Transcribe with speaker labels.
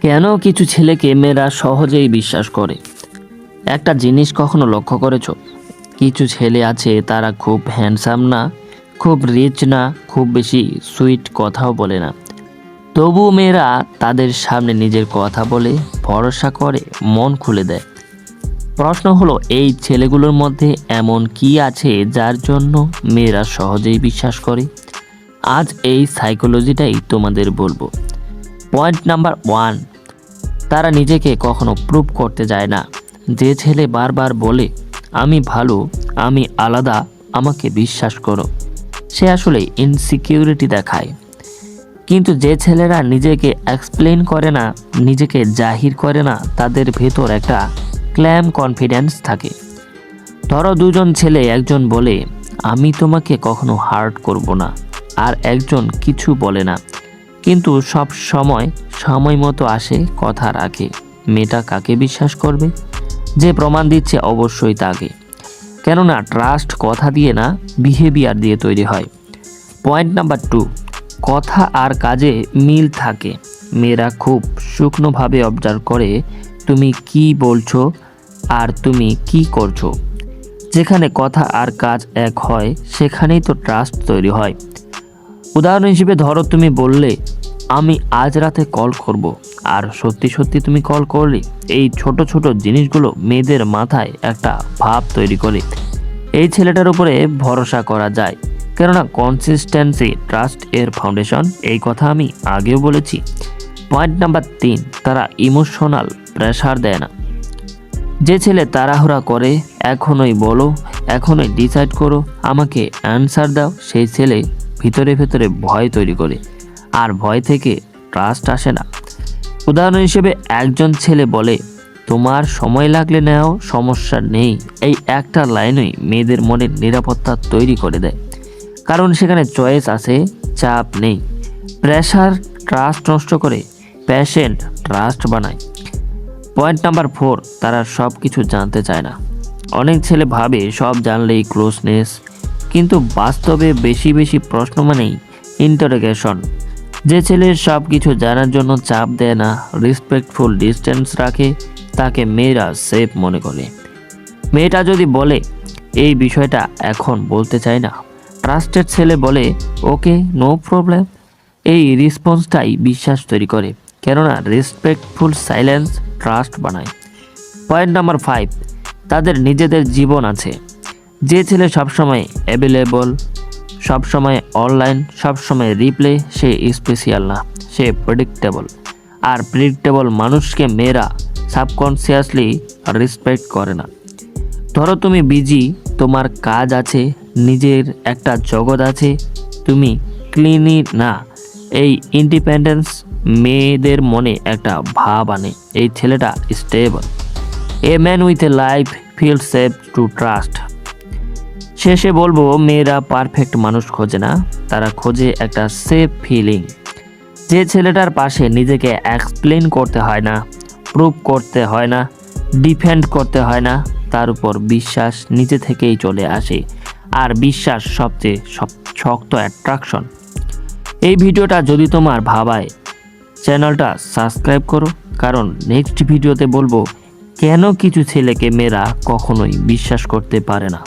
Speaker 1: কেন কিছু ছেলেকে মেয়েরা সহজেই বিশ্বাস করে? একটা জিনিস কখনো লক্ষ্য করেছো? কিছু ছেলে আছে তারা খুব হ্যান্ডসাম না, খুব রিচ না, খুব বেশি সুইট কথাও বলে না, তবু মেয়েরা তাদের সামনে নিজের কথা বলে, ভরসা করে, মন খুলে দেয়। প্রশ্ন হলো, এই ছেলেগুলোর মধ্যে এমন কি আছে যার জন্য মেয়েরা সহজেই বিশ্বাস করে? আজ এই সাইকোলজিটাই তোমাদের বলবো। পয়েন্ট নাম্বার 1, তারা নিজেকে কখনো প্রুভ করতে যায় না। যে ছেলে বারবার বলে আমি ভালো, আমি আলাদা, আমাকে বিশ্বাস করো, সে আসলে ইনসিকিউরিটি দেখায়। কিন্তু যে ছেলেরা নিজেকে এক্সপ্লেন করে না, নিজেকে জাহির করে না, তাদের ভেতর একটা ক্ল্যাম কনফিডেন্স থাকে। ধরো দুজন ছেলে, একজন বলে আমি তোমাকে কখনো হার্ট করব না, আর একজন কিছু বলে না কিন্তু সব সময় মতো আসে, কথা রাখে। মেয়েটা কাকে বিশ্বাস করবে? যে প্রমাণ দিচ্ছে অবশ্যই তাকে। কেননা ট্রাস্ট কথা দিয়ে না, বিহেভিয়ার দিয়ে তৈরি হয়। পয়েন্ট নাম্বার 2, কথা আর কাজে মিল থাকে। মেয়েরা খুব শুকনোভাবে অবজার্ভ করে তুমি কি বলছো আর তুমি কি করছো। যেখানে কথা আর কাজ এক হয় সেখানেই তো ট্রাস্ট তৈরি হয়। উদাহরণ হিসেবে ধরো তুমি বললে আমি আজ রাতে কল করব, আর সত্যি সত্যি তুমি কল করলে। এই ছোট ছোট জিনিসগুলো মেয়েদের মাথায় একটা ভাব তৈরি করে এই ছেলেটার উপরে ভরসা করা যায়। কেননা কনসিস্টেন্সি ট্রাস্ট এর ফাউন্ডেশন, এই কথা আমি আগেও বলেছি। পয়েন্ট নাম্বার 3, তারা ইমোশনাল প্রেশার দেয় না। যে ছেলে তাড়াহুড়া করে, এখনই বলো, এখনই ডিসাইড করো, আমাকে অ্যান্সার দাও, সেই ছেলে ভিতরে ভিতরে ভয় তৈরি করে, আর ভয় থেকে ট্রাস্ট আসে না। উদাহরণ হিসেবে একজন ছেলে বলে তোমার সময় লাগলে নাও, সমস্যা নেই। এই একটা লাইনই মেয়েদের মনে নিরাপত্তা তৈরি করে দেয়, কারণ সেখানে চয়েস আছে, চাপ নেই। প্রেশার ট্রাস্ট নষ্ট করে, প্যাশেন্ট ট্রাস্ট বানায়। পয়েন্ট নাম্বার 4, তারা সব কিছু জানতে চায় না। অনেক ছেলে ভাবে সব জানলেই ক্লোজনেস, কিন্তু বাস্তবে বেশি বেশি প্রশ্ন মানেই ইন্টারোগেশন। যে ছেলে সব কিছু জানার জন্য চাপ দেয় না, রেসপেক্টফুল ডিস্টেন্স রাখে, তাকে মেয়েরা সেফ মনে করে। মেয়েটা যদি বলে এই বিষয়টা এখন বলতে চাই না, ট্রাস্টেড ছেলে বলে ওকে, নো প্রবলেম। এই রেসপন্সটাই বিশ্বাস তৈরি করে, কেননা রেসপেক্টফুল সাইলেন্স ট্রাস্ট বানায়। পয়েন্ট নাম্বার 5, তাদের নিজেদের জীবন আছে। যে ছেলে সবসময় অ্যাভেলেবল, সবসময় অনলাইন, সবসময় রিপ্লে, সে স্পেশাল না, সে প্রেডিক্টেবল। আর প্রেডিক্টেবল মানুষকে মেয়েরা সাবকনসিয়াসলি রেসপেক্ট করে না। ধরো তুমি বিজি, তোমার কাজ আছে, নিজের একটা জগৎ আছে, তুমি ক্লিনি না। এই ইন্ডিপেন্ডেন্স মেয়েদের মনে একটা ভাব আনে, এই ছেলেটা stable. A man with a life feel safe to trust. শেষে বলবো, মেয়েরা পারফেক্ট মানুষ খোঁজে না, তারা খোঁজে একটা সেফ ফিলিং। যে ছেলেটার পাশে নিজেকে এক্সপ্লেন করতে হয় না, প্রুভ করতে হয় না, ডিফেন্ড করতে হয় না, তার উপর বিশ্বাস নিজে থেকেই চলে আসে। আর বিশ্বাস সবচেয়ে শক্ত অ্যাট্রাকশন। এই ভিডিওটা যদি তোমার ভাবায়, চ্যানেলটা সাবস্ক্রাইব করো, কারণ নেক্সট ভিডিওতে বলবো কেন কিছু ছেলেকে মেয়েরা কখনোই বিশ্বাস করতে পারে না।